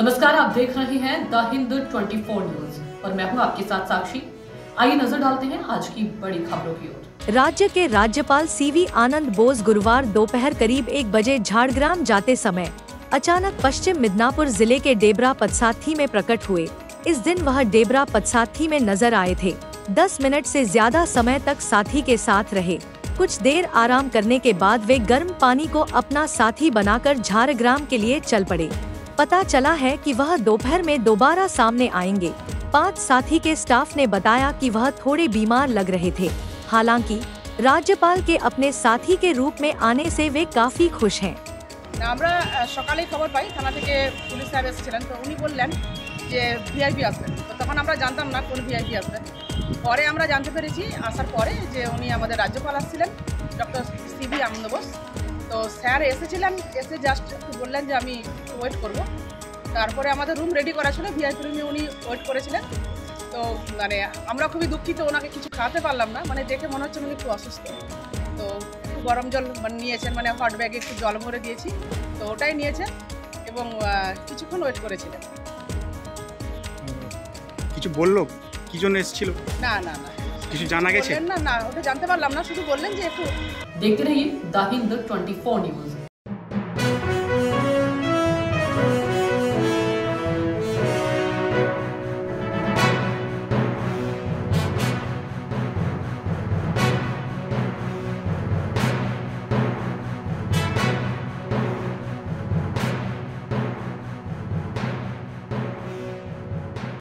नमस्कार, आप देख रहे हैं द हिंद 24 न्यूज और मैं हूं आपके साथ साक्षी। आइए नजर डालते हैं आज की बड़ी खबरों की ओर। राज्य के राज्यपाल सीवी आनंद बोस गुरुवार दोपहर करीब 1 बजे झाड़ग्राम जाते समय अचानक पश्चिम मिदनापुर जिले के डेबरा पदसाथी में प्रकट हुए। इस दिन वह डेबरा पदसाथी में नजर आए थे। 10 मिनट से ज्यादा समय तक साथी के साथ रहे। कुछ देर आराम करने के बाद वे गर्म पानी को अपना साथी बनाकर झाड़ग्राम के लिए चल पड़े। पता चला है कि वह दोपहर में दोबारा सामने आएंगे। 5 साथी के स्टाफ ने बताया कि वह थोड़े बीमार लग रहे थे। हालांकि राज्यपाल के अपने साथी के रूप में आने से वे काफी खुश हैं। আমরা সকালেই খবর পাই থানা থেকে পুলিশ সাহেব এসেছিলেন, তো উনি বললেন যে ভিআইপি আসবেন। তো তখন আমরা জানতাম না কোন ভিআইপি আসবেন। পরে আমরা জানতে পেরেছি আসার পরে যে উনি আমাদের রাজ্যপাল আসছিলেন, ডক্টর সিভি আনন্দ বোস। তো স্যার এসেছিলেন, এসে জাস্ট একটু বললেন যে আমি ওয়েট করব। তারপরে আমাদের রুম রেডি করা ছিল, ভিআইপি রুমে উনি ওয়েট করেছিলেন। তো মানে আমরা খুবই দুঃখিত, ওনাকে কিছু খাওয়াতে পারলাম না, মানে দেখে মনে হচ্ছে উনি একটু অসুস্থ। তো গরম জল নিয়েছেন, মানে হট ব্যাগে একটু জল ভরে দিয়েছি, তো ওটাই নিয়েছেন এবং কিছুক্ষণ ওয়েট করেছিলেন। কিছু বললো কি জন্য এসেছিল? না না না, কিছু জানা গেছে না না, ওটা জানতে পারলাম না, শুধু বললেন যে একটু। देखते रहिए द हिंद 24 न्यूज।